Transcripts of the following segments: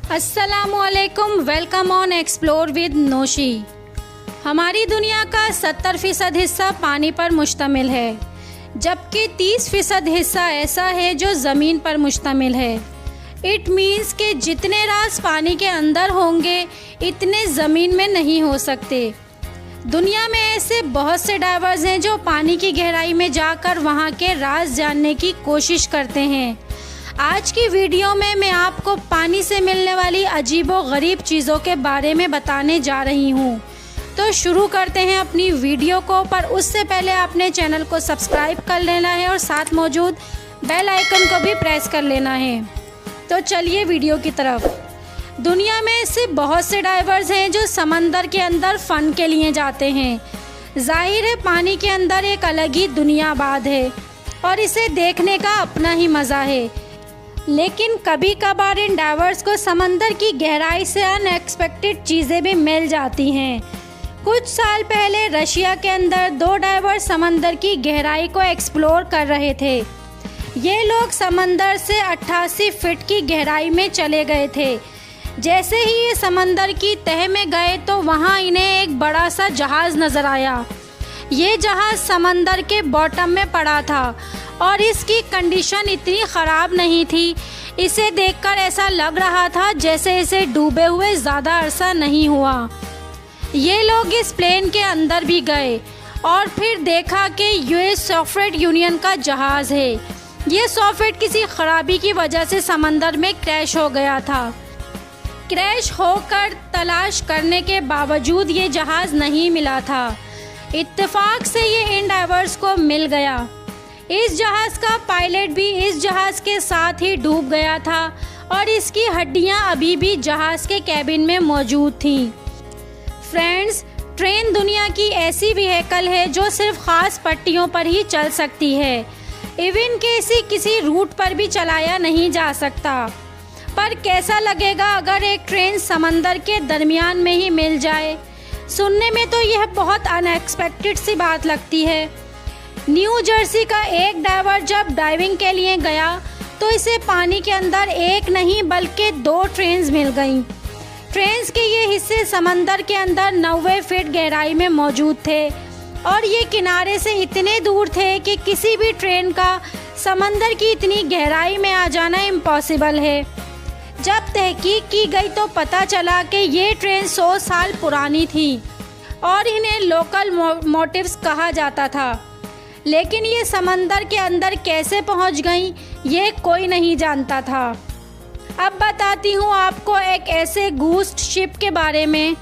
अस्सलामुअलैकुम, welcome on explore with नोशी। हमारी दुनिया का 70% हिस्सा पानी पर मुश्तमिल है, जबकि 30% हिस्सा ऐसा है जो ज़मीन पर मुश्तमिल है। इट मीन्स कि जितने राज पानी के अंदर होंगे इतने ज़मीन में नहीं हो सकते। दुनिया में ऐसे बहुत से डाइवर्स हैं जो पानी की गहराई में जाकर वहाँ के राज जानने की कोशिश करते हैं। आज की वीडियो में मैं आपको पानी से मिलने वाली अजीबो गरीब चीज़ों के बारे में बताने जा रही हूँ। तो शुरू करते हैं अपनी वीडियो को, पर उससे पहले आपने चैनल को सब्सक्राइब कर लेना है और साथ मौजूद बेल आइकन को भी प्रेस कर लेना है। तो चलिए वीडियो की तरफ। दुनिया में ऐसे बहुत से डाइवर्स हैं जो समंदर के अंदर फ़न के लिए जाते हैं। जाहिर है पानी के अंदर एक अलग ही दुनियाबाद है और इसे देखने का अपना ही मज़ा है, लेकिन कभी कभार इन डाइवर्स को समंदर की गहराई से अनएक्सपेक्टेड चीज़ें भी मिल जाती हैं। कुछ साल पहले रशिया के अंदर 2 डाइवर्स समंदर की गहराई को एक्सप्लोर कर रहे थे। ये लोग समंदर से 88 फीट की गहराई में चले गए थे। जैसे ही ये समंदर की तह में गए तो वहाँ इन्हें एक बड़ा सा जहाज़ नज़र आया। ये जहाज़ समंदर के बॉटम में पड़ा था और इसकी कंडीशन इतनी ख़राब नहीं थी। इसे देखकर ऐसा लग रहा था जैसे इसे डूबे हुए ज़्यादा अरसा नहीं हुआ। ये लोग इस प्लेन के अंदर भी गए और फिर देखा कि यूएस सोवियत यूनियन का जहाज़ है। ये सॉफ्टवेयर किसी ख़राबी की वजह से समंदर में क्रैश हो गया था। क्रैश होकर तलाश करने के बावजूद ये जहाज़ नहीं मिला था। इत्तेफाक से ये इन डाइवर्स को मिल गया। इस जहाज़ का पायलट भी इस जहाज़ के साथ ही डूब गया था और इसकी हड्डियां अभी भी जहाज़ के कैबिन में मौजूद थीं। फ्रेंड्स, ट्रेन दुनिया की ऐसी व्हीकल है जो सिर्फ ख़ास पट्टियों पर ही चल सकती है। इवन के इसे किसी रूट पर भी चलाया नहीं जा सकता। पर कैसा लगेगा अगर एक ट्रेन समंदर के दरमियान में ही मिल जाए। सुनने में तो यह बहुत अनएक्सपेक्टेड सी बात लगती है। न्यू जर्सी का एक डाइवर जब डाइविंग के लिए गया तो इसे पानी के अंदर एक नहीं बल्कि 2 ट्रेन्स मिल गईं। ट्रेन्स के ये हिस्से समंदर के अंदर 90 फीट गहराई में मौजूद थे और ये किनारे से इतने दूर थे कि किसी भी ट्रेन का समंदर की इतनी गहराई में आ जाना इम्पॉसिबल है। जब तहकीक की गई तो पता चला कि ये ट्रेन 100 साल पुरानी थी और इन्हें लोकल मोटिव्स कहा जाता था। लेकिन ये समंदर के अंदर कैसे पहुंच गईं ये कोई नहीं जानता था। अब बताती हूँ आपको एक ऐसे घूस्ट शिप के बारे में।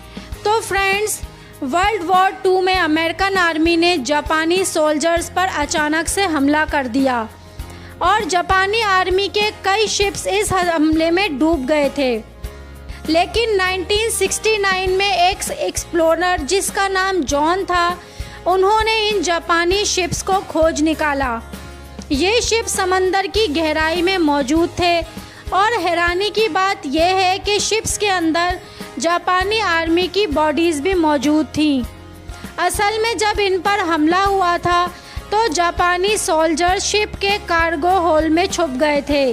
तो फ्रेंड्स, वर्ल्ड वॉर 2 में अमेरिकन आर्मी ने जापानी सोल्जर्स पर अचानक से हमला कर दिया और जापानी आर्मी के कई शिप्स इस हमले में डूब गए थे। लेकिन 1969 में एक एक्सप्लोरर जिसका नाम जॉन था, उन्होंने इन जापानी शिप्स को खोज निकाला। ये शिप समंदर की गहराई में मौजूद थे और हैरानी की बात यह है कि शिप्स के अंदर जापानी आर्मी की बॉडीज़ भी मौजूद थीं। असल में जब इन पर हमला हुआ था तो जापानी सोल्जर शिप के कार्गो होल में छुप गए थे।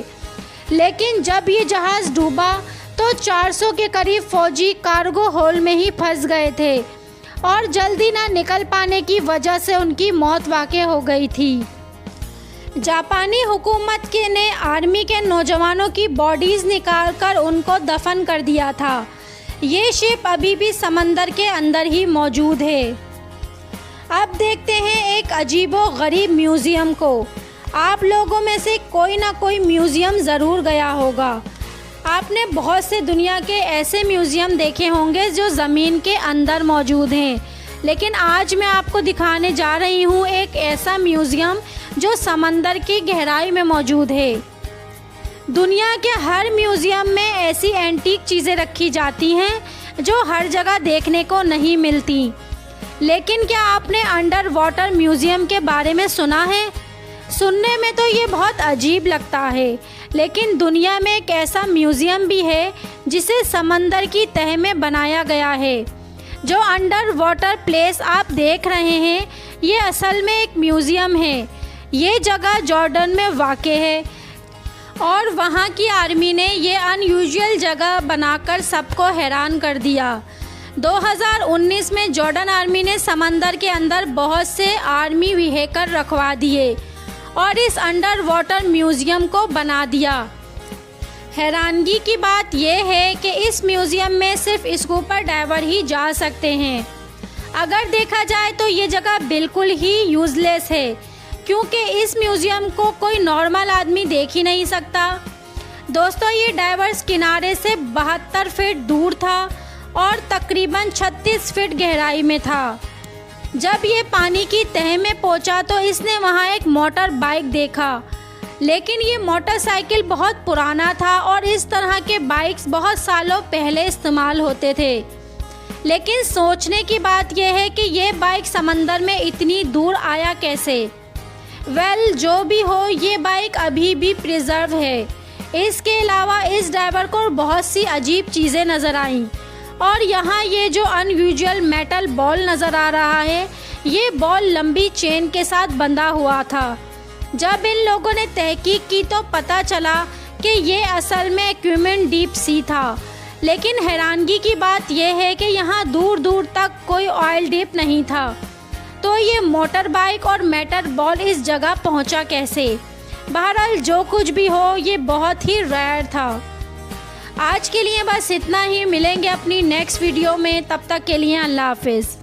लेकिन जब ये जहाज़ डूबा तो 400 के करीब फौजी कार्गो होल में ही फंस गए थे और जल्दी ना निकल पाने की वजह से उनकी मौत वाक़ई हो गई थी। जापानी हुकूमत ने आर्मी के नौजवानों की बॉडीज़ निकालकर उनको दफन कर दिया था। ये शिप अभी भी समंदर के अंदर ही मौजूद है। अब देखते हैं एक अजीबो गरीब म्यूज़ियम को। आप लोगों में से कोई ना कोई म्यूज़ियम ज़रूर गया होगा। आपने बहुत से दुनिया के ऐसे म्यूज़ियम देखे होंगे जो ज़मीन के अंदर मौजूद हैं, लेकिन आज मैं आपको दिखाने जा रही हूँ एक ऐसा म्यूज़ियम जो समंदर की गहराई में मौजूद है। दुनिया के हर म्यूज़ियम में ऐसी एंटीक चीज़ें रखी जाती हैं जो हर जगह देखने को नहीं मिलती। लेकिन क्या आपने अंडर वाटर म्यूज़ियम के बारे में सुना है? सुनने में तो ये बहुत अजीब लगता है, लेकिन दुनिया में एक ऐसा म्यूज़ियम भी है जिसे समंदर की तह में बनाया गया है। जो अंडर वाटर प्लेस आप देख रहे हैं ये असल में एक म्यूज़ियम है। ये जगह जॉर्डन में वाक़ है और वहाँ की आर्मी ने ये अनयूजुअल जगह बनाकर सबको हैरान कर दिया। 2019 में जॉर्डन आर्मी ने समंदर के अंदर बहुत से आर्मी व्हीकल रखवा दिए और इस अंडर वाटर म्यूज़ियम को बना दिया। हैरानगी की बात यह है कि इस म्यूज़ियम में सिर्फ स्कूबर डाइवर ही जा सकते हैं। अगर देखा जाए तो ये जगह बिल्कुल ही यूज़लेस है, क्योंकि इस म्यूज़ियम को कोई नॉर्मल आदमी देख ही नहीं सकता। दोस्तों, ये डाइवर्स किनारे से 72 फीट दूर था और तकरीबन 36 फीट गहराई में था। जब ये पानी की तह में पहुंचा तो इसने वहां एक मोटर बाइक देखा, लेकिन ये मोटरसाइकिल बहुत पुराना था और इस तरह के बाइक्स बहुत सालों पहले इस्तेमाल होते थे। लेकिन सोचने की बात यह है कि ये बाइक समंदर में इतनी दूर आया कैसे। जो भी हो, ये बाइक अभी भी प्रिजर्व है। इसके अलावा इस ड्राइवर को बहुत सी अजीब चीज़ें नज़र आईं और यहाँ ये जो अनयूजुअल मेटल बॉल नज़र आ रहा है, ये बॉल लंबी चेन के साथ बंधा हुआ था। जब इन लोगों ने तहकीक की तो पता चला कि ये असल में इक्विपमेंट डीप सी था। लेकिन हैरानगी की बात यह है कि यहाँ दूर दूर तक कोई ऑयल डिप नहीं था। तो ये मोटर बाइक और मेटल बॉल इस जगह पहुँचा कैसे? बहरहाल जो कुछ भी हो, ये बहुत ही रेयर था। आज के लिए बस इतना ही। मिलेंगे अपनी नेक्स्ट वीडियो में, तब तक के लिए अल्लाह हाफिज़।